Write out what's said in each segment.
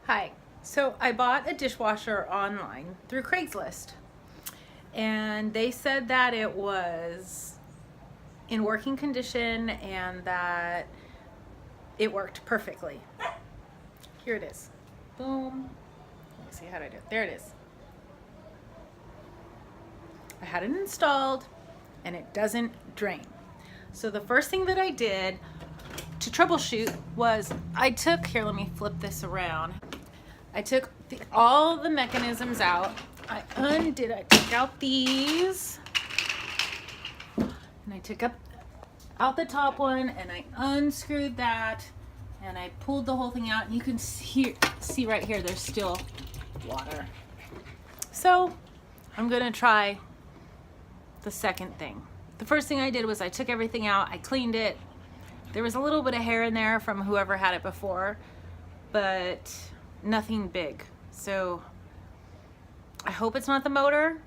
Hi. So I bought a dishwasher online through Craigslist, and they said that it was in working condition and that it worked perfectly. Here it is. Boom. Let me see how to do it. There it is. I had it installed and it doesn't drain. So the first thing that I did to troubleshoot was here, let me flip this around. I took all the mechanisms out. I took out these, and I took out the top one, and I unscrewed that, and I pulled the whole thing out, and you can see right here, there's still water. So I'm gonna try the second thing. The first thing I did was I took everything out, I cleaned it. There was a little bit of hair in there from whoever had it before, but nothing big. So I hope it's not the motor,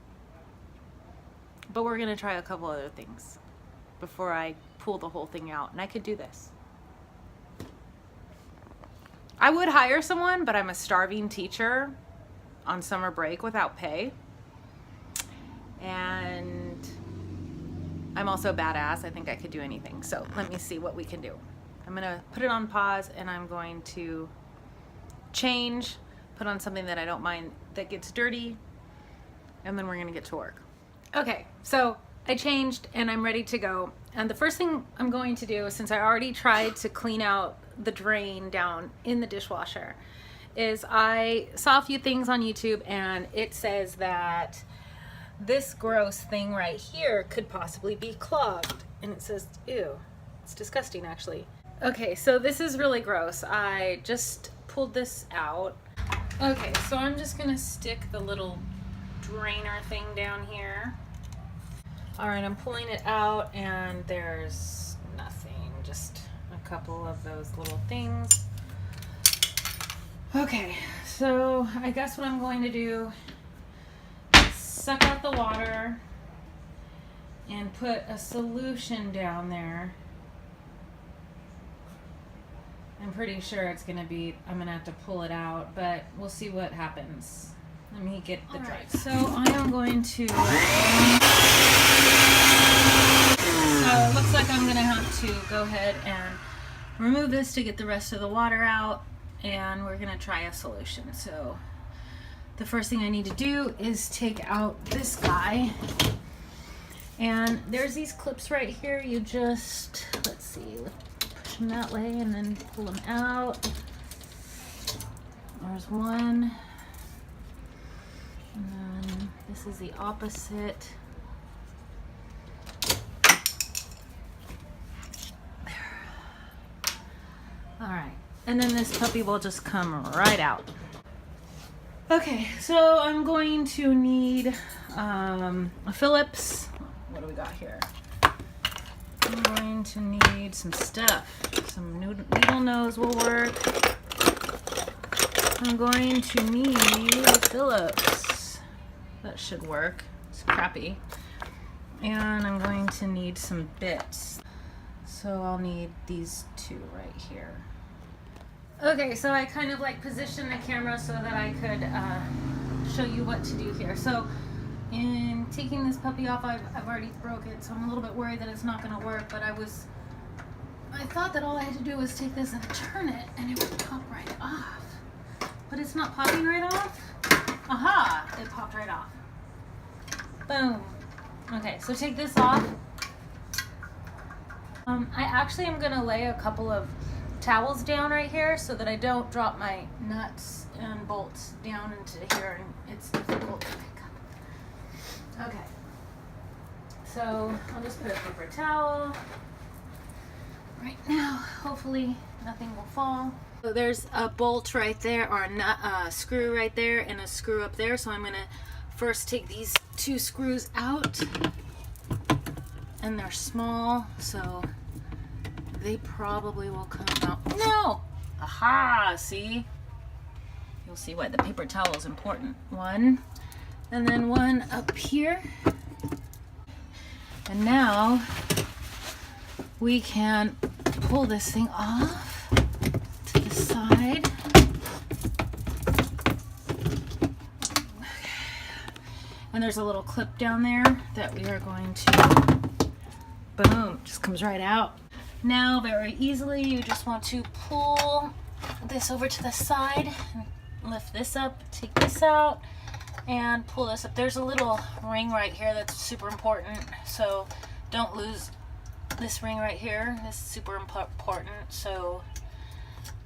but we're gonna try a couple other things before I pull the whole thing out, and I could do this. I would hire someone, but I'm a starving teacher on summer break without pay, and I'm also badass. I think I could do anything. So let me see what we can do. I'm gonna put it on pause, and I'm going to change, put on something that I don't mind that gets dirty, and then we're gonna get to work. Okay, so I changed and I'm ready to go. And the first thing I'm going to do, since I already tried to clean out the drain down in the dishwasher, is I saw a few things on YouTube, and it says that this gross thing right here could possibly be clogged. And it says, ew, it's disgusting actually. Okay, so this is really gross. I just pulled this out. Okay, so I'm just gonna stick the little drainer thing down here. All right, I'm pulling it out, and there's nothing, just a couple of those little things. Okay, so I guess what I'm going to do is suck out the water and put a solution down there. I'm pretty sure I'm gonna have to pull it out, but we'll see what happens. Let me get the dry. So I am going to, it looks like I'm gonna have to go ahead and remove this to get the rest of the water out, and we're gonna try a solution. So the first thing I need to do is take out this guy. And there's these clips right here. You just, let's see, push them that way and then pull them out. There's one. And then this is the opposite. There. All right. And then this puppy will just come right out. Okay, so I'm going to need a Phillips. What do we got here? I'm going to need some stuff. Some needle nose will work. I'm going to need a Phillips. That should work. It's crappy. And I'm going to need some bits. So I'll need these two right here. Okay, so I kind of like positioned the camera so that I could show you what to do here. So in taking this puppy off, I've already broke it, so I'm a little bit worried that it's not going to work, but I thought that all I had to do was take this and turn it, and it would pop right off. But it's not popping right off. Aha! It popped right off. Boom. Okay, so take this off. I actually am going to lay a couple of towels down right here so that I don't drop my nuts and bolts down into here, and it's difficult to pick up. Okay, so I'll just put a paper towel right now. Hopefully nothing will fall. So there's a bolt right there, or a screw right there, and a screw up there. So I'm gonna first take these two screws out, and they're small, so they probably will come out. No! Aha! See? You'll see why the paper towel is important. One, and then one up here. And now we can pull this thing off to the side. And there's a little clip down there that we are going to, boom, just comes right out. Now, very easily, you just want to pull this over to the side, and lift this up, take this out, and pull this up. There's a little ring right here that's super important, so don't lose this ring right here. This is super important, so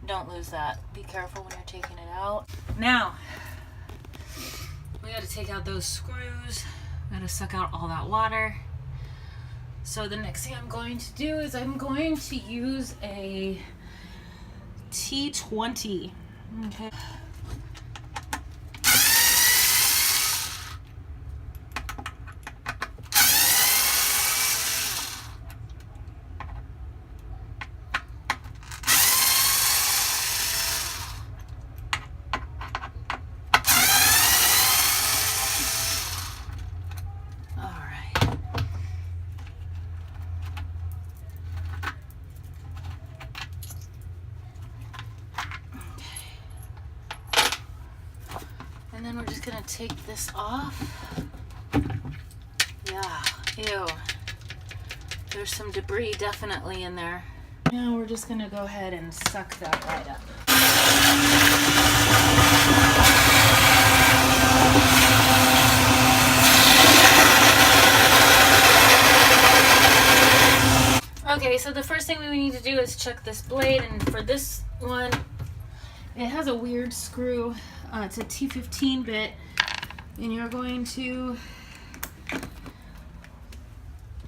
don't lose that. Be careful when you're taking it out. Now, we got to take out those screws. We got to suck out all that water. So the next thing I'm going to do is I'm going to use a T20. Okay. And then we're just gonna take this off. Yeah, ew. There's some debris definitely in there. Now we're just gonna go ahead and suck that right up. Okay, so the first thing we need to do is check this blade, and for this one, it has a weird screw. It's a T15 bit, and you're going to,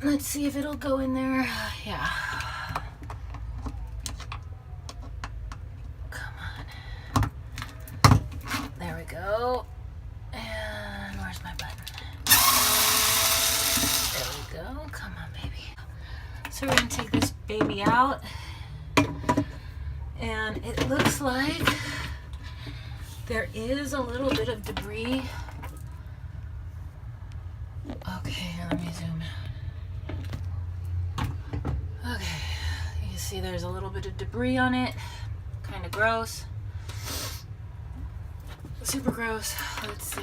let's see if it'll go in there. Yeah. Come on. There we go. And where's my button? There we go. Come on, baby. So we're going to take this baby out, and it looks like there is a little bit of debris. Okay, let me zoom in. Okay, you can see there's a little bit of debris on it. Kind of gross. Super gross. Let's see.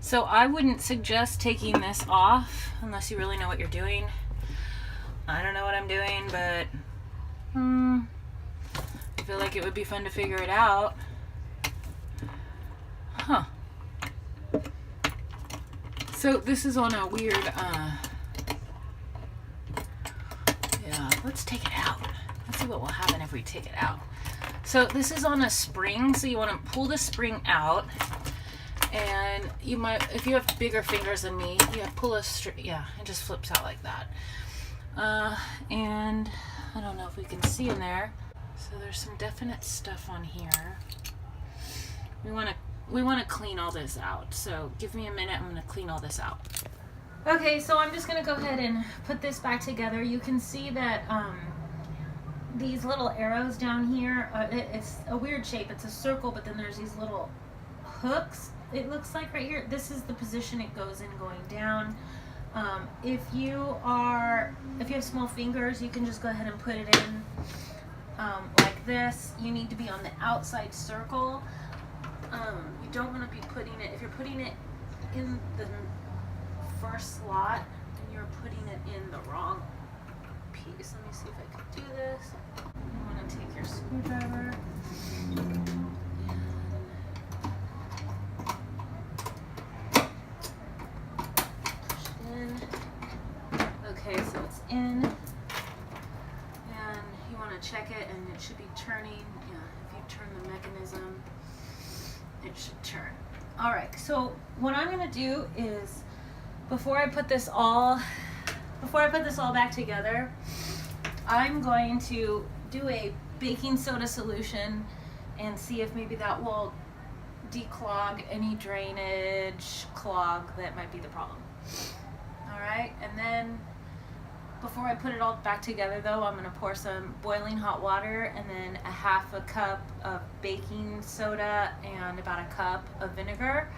So I wouldn't suggest taking this off unless you really know what you're doing. I don't know what I'm doing, but I feel like it would be fun to figure it out. Huh. So this is on a weird, yeah, let's take it out. Let's see what will happen if we take it out. So this is on a spring, so you want to pull the spring out. And you might, if you have bigger fingers than me, pull a straight, yeah, it just flips out like that. And I don't know if we can see in there. So there's some definite stuff on here. We want to clean all this out. So give me a minute. I'm going to clean all this out. Okay, so I'm just going to go ahead and put this back together. You can see that these little arrows down here, it's a weird shape. It's a circle, but then there's these little hooks. It looks like right here. This is the position it goes in going down. If you have small fingers, you can just go ahead and put it in like this. You need to be on the outside circle. You don't want to be putting it, if you're putting it in the first slot, then you're putting it in the wrong piece. Let me see if I can do this. You want to take your screwdriver. Okay, so it's in, and you want to check it, and it should be turning. Yeah, if you turn the mechanism, it should turn. All right, so what I'm going to do is, before I put this all back together, I'm going to do a baking soda solution and see if maybe that will declog any drainage clog that might be the problem. All right, and then before I put it all back together though, I'm going to pour some boiling hot water and then a half a cup of baking soda and about a cup of vinegar,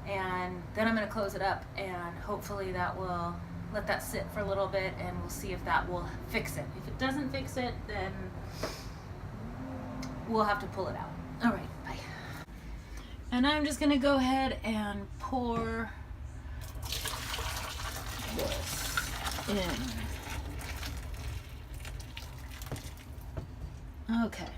and then I'm going to close it up, and hopefully that will let that sit for a little bit, and we'll see if that will fix it. If it doesn't fix it, then we'll have to pull it out. All right, bye. And I'm just gonna go ahead and pour this in. Okay.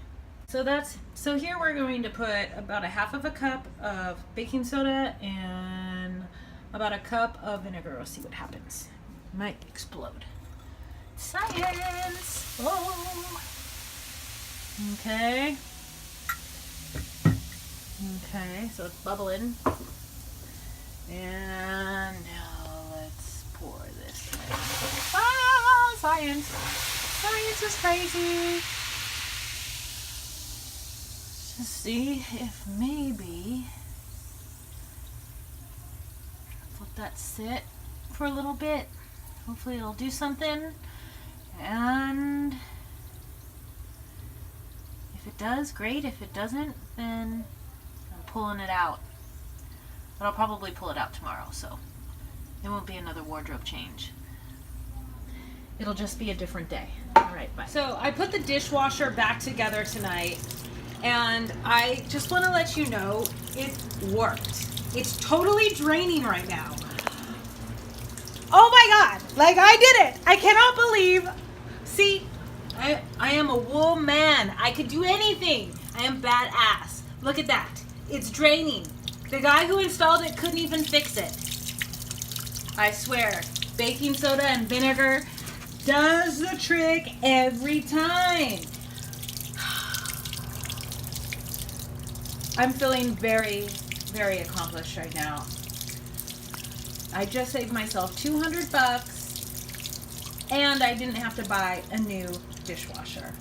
So here we're going to put about a half of a cup of baking soda and about a cup of vinegar. We'll see what happens. It might explode. Science! Oh! Okay. Okay, so it's bubbling. And now let's pour this in. Ah, science! Science is crazy! Let's see if maybe let that sit for a little bit. Hopefully it'll do something. And if it does, great. If it doesn't, then I'm pulling it out. But I'll probably pull it out tomorrow, so it won't be another wardrobe change. It'll just be a different day. All right, bye. So I put the dishwasher back together tonight, and I just want to let you know it worked. It's totally draining right now. Oh my God, like I did it. I cannot believe. See, I am a woman. I could do anything. I am badass. Look at that. It's draining. The guy who installed it couldn't even fix it. I swear, baking soda and vinegar does the trick every time. I'm feeling very, very accomplished right now. I just saved myself $200 and I didn't have to buy a new dishwasher.